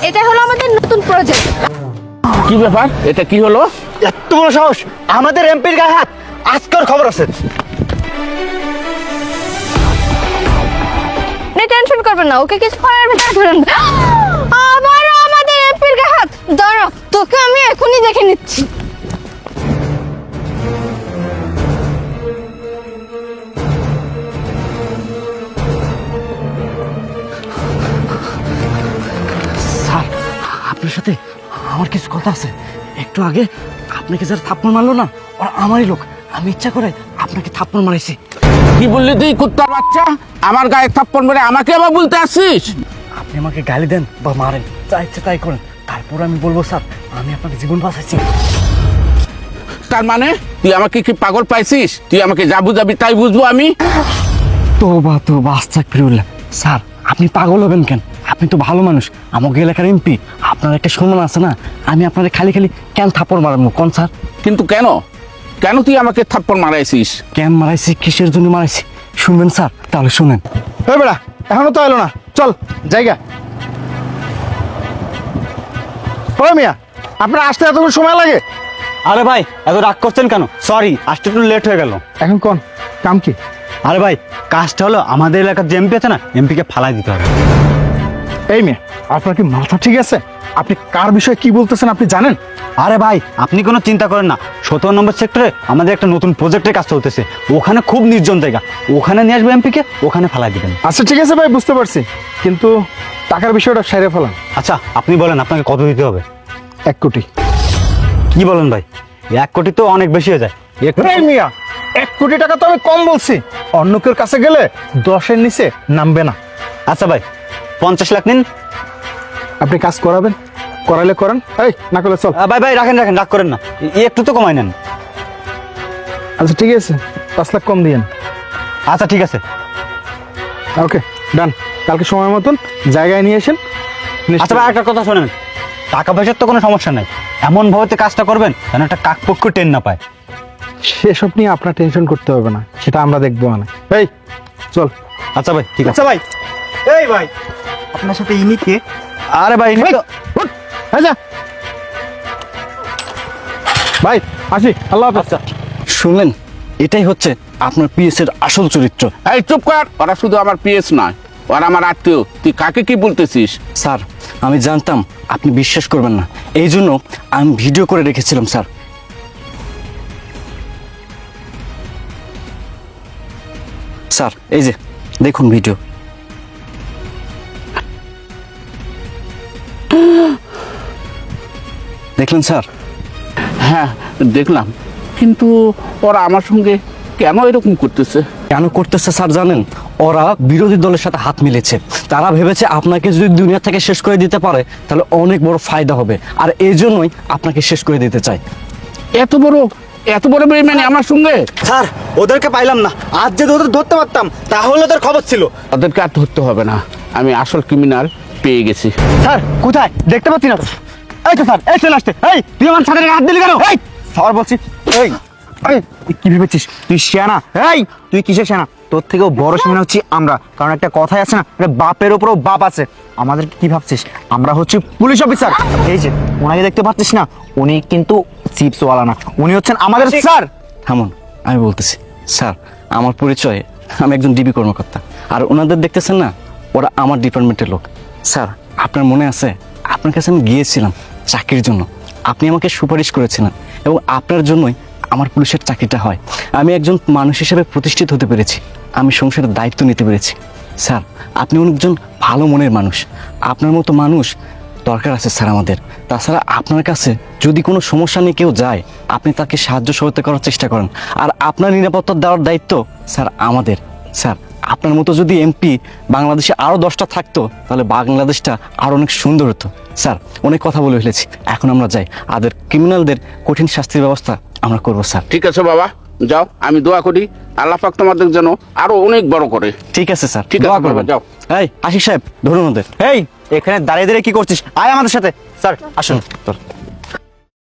এটা হলো আমাদের নতুন প্রজেক্ট। কি ব্যাপার, এটা কি হলো? এত বড় সাহস, আমাদের এমপির গায়ে হাত! আজকের খবর আছে। আপনি টেনশন করবেন না, ওকে কিছু করার ভিতরে ধরেন। আবারও আমাদের এমপির গায়ে হাত! দাঁড়া, তোকে আমি এখনই দেখে নিচ্ছি। স্যার, আপনার সাথে আমার কিছু কথা আছে। একটু আগে আপনাকে যারা থাপ্পড় মারলো না, ওরা আমারই লোক। আমি ইচ্ছা করে আপনাকে থাপ্পড় মারাইছি। কি বললি তুই কুত্তার বাচ্চা? আমার গায়ে থাপ্পড় মেরে আমাকে আবার বলতে আসিস? আপনি আমাকে গালি দেন বা মারেন, যা ইচ্ছে তাই করেন, তারপর আমি বলবো স্যার আমি আপনাকে জীবন বাঁচাইছি। তার মানে তুই আমাকে কি পাগল পাইছিস? তুই আমাকে যা বুঝাবি তাই বুঝবো আমি? তোবা আস্তাগফিরুল্লাহ। স্যার, আপনি পাগল হবেন কেন? আপনি তো ভালো মানুষ, আমাকে এলাকার এমপি, আপনার একটা সম্মান আছে না। আমি আপনাকে খালি কেন থাপ্পড় মারাবো কোন স্যার? কিন্তু কেন কেন তুই আমাকে থাপ্পড় মারাইছিস? কেন মারাইছি, কিসের জন্য মারাইছি শুনবেন স্যার? তাহলে শুনেন। এই বেড়া, এখনো তো এলো না, চল জায়গা। ওই মিয়া, আপনার আসতে এতক্ষণ সময় লাগে? আরে ভাই, এত রাগ করছেন কেন? সরি, আসতে একটু লেট হয়ে গেল। এখন কোন কাম কি? আরে ভাই, কাজটা হলো আমাদের এলাকার যে এমপি আছে না, এমপিকে ফালাই দিতে হবে। এই মিয়া, আপনার কি মাথা ঠিক আছে? আপনি কার বিষয়ে কি বলতেছেন আপনি জানেন? আরে ভাই, আপনি কোনো চিন্তা করেন না। 17 নম্বর সেক্টরে আমাদের একটা নতুন প্রজেক্টের কাজ চলতেছে। ওখানে খুব নির্জন জায়গা, ওখানে নিয়ে আসবে এমপিকে, ওখানে ফালাই দিবেন। আচ্ছা ঠিক আছে ভাই, বুঝতে পারছি, কিন্তু টাকার বিষয়টা সেরে ফেলান। আচ্ছা, আপনি বলেন আপনাকে কত দিতে হবে? 1 কোটি। কি বলেন ভাই, 1 কোটি তো অনেক বেশি হয়ে যায়। এই মিয়া, 1 কোটি টাকা তো আমি কম বলছি। অন্য কেউ কাছে গেলে 10-এর নিচে নামবে না। আচ্ছা ভাই, 50 লাখ নিন। আপনি কাজ করাবেন, করালে করেন, এই না করলে চল। ভাই রাখেন, রাগ করেন না, একটু তো কমাই নেন। আচ্ছা ঠিক আছে, 5 লাখ কম দিয়েন। আচ্ছা ঠিক আছে। ওকে ডান, কালকে সময় মতন জায়গায় নিয়ে আসেন। আচ্ছা ভাই, একটা কথা শোনেন, টাকা পয়সার তো কোনো সমস্যা নাই, এমন ভাবে কাজটা করবেন যেন একটা কাকপক্ষ টেন না পায়। সেসব নিয়ে আপনার টেনশন করতে হবে না, সেটা আমরা দেখবো। না এই চল। আচ্ছা ভাই, ঠিক আছে। আচ্ছা ভাই, এই ভাই, আপনার সাথে ইনি কে? আরে ভাই, ইনি তো উঠ, এই যা। ভাই আসি, আল্লাহ হাফেজ। আচ্ছা, শুনলেন, এটাই হচ্ছে আপনার পিএস এর আসল চরিত্র। এই চুপ কর, ওরা শুধু আমার পিএস নয়, ওরা আমার আত্মীয়। তুই কাকে কি বলতেছিস? স্যার, আমি জানতাম আপনি বিশ্বাস করবেন না, এই জন্য আমি ভিডিও করে রেখেছিলাম স্যার। স্যার, এই যে দেখুন ভিডিও। দেখলেন স্যার? হ্যাঁ দেখলাম, কিন্তু ওরা আমার সঙ্গে কেন এরকম করতেছে? কেন করতেছে স্যার জানেন? ওরা বিরোধী দলের সাথে হাত মিলেছে। তারা ভেবেছে আপনাকে যদি দুনিয়া থেকে শেষ করে দিতে পারে তাহলে অনেক বড় ফায়দা হবে, আর এই জন্যই আপনাকে শেষ করে দিতে চায়। এত বড় বেইমানি আমার সঙ্গে? স্যার, ওদেরকে পাইলাম না। আজ যদি ওদের ধরতে পারতাম তাহলে ওদের খবর ছিল। ওদেরকে আর ধরতে হবে না, আমি আসল ক্রিমিনাল পেয়ে গেছি। স্যার কোথায় দেখতে পাচ্ছি না তো। এই তো স্যার, এই চলে আসছে। এই তুই আমার ছাদের গায়ে হাত দিলি কেন? এই স্যার বলছি, এই এই তুই কি ভেবেছিস তুই শিয়ানা? এই তুই কিসের শিয়ানা? তোর থেকেও বড় শিয়ানা হচ্ছি আমরা। কারণ একটা কথাই আছে না, একটা বাপের উপরও বাপ আছে। আমাদের কি ভাবছিস? আমরা হচ্ছে পুলিশ অফিসার। এই যে ওনাকে দেখতে পাচ্ছিস না, উনি কিন্তু চিপসওয়ালা না, উনি হচ্ছেন আমাদের স্যার। থামুন, আমি বলতেছি। স্যার, আমার পরিচয়, আমি একজন ডিবি কর্মকর্তা, আর ওনাদের দেখতেছেন না, ওরা আমার ডিপার্টমেন্টের লোক। স্যার, আপনার মনে আছে আপনার কাছে আমি গিয়েছিলাম চাকরির জন্য, আপনি আমাকে সুপারিশ করেছিলেন এবং আপনার জন্যই আমার পুলিশের চাকরিটা হয়। আমি একজন মানুষ হিসেবে প্রতিষ্ঠিত হতে পেরেছি, আমি সংসারের দায়িত্ব নিতে পেরেছি। স্যার, আপনি একজন ভালো মনের মানুষ, আপনার মতো মানুষ দরকার আছে স্যার আমাদের। তাছাড়া আপনার কাছে যদি কোনো সমস্যা নিয়ে কেউ যায়, আপনি তাকে সাহায্য সহায়তা করার চেষ্টা করেন, আর আপনার নিরাপত্তা দেওয়ার দায়িত্ব স্যার আমাদের। স্যার, আপনার মতো যদি এমপি বাংলাদেশে আরও 10টা থাকতো তাহলে বাংলাদেশটা আরও অনেক সুন্দর হতো। স্যার, অনেক কথা বলে ফেলেছি, এখন আমরা যাই, আর ক্রিমিনালদের কঠিন শাস্তির ব্যবস্থা আমরা করবো স্যার। ঠিক আছে বাবা, যাও, আমি দোয়া করি আল্লাহ পাক তোমাদের যেন আরো অনেক বড় করে। ঠিক আছে স্যার, ঠিক আছে, দোয়া করবেন। যাও। এই আশিক সাহেব, ধরুন ওদের। এই এখানে দাঁড়িয়ে দাঁড়িয়ে কি করছিস? আয় আমাদের সাথে। স্যার আসুন।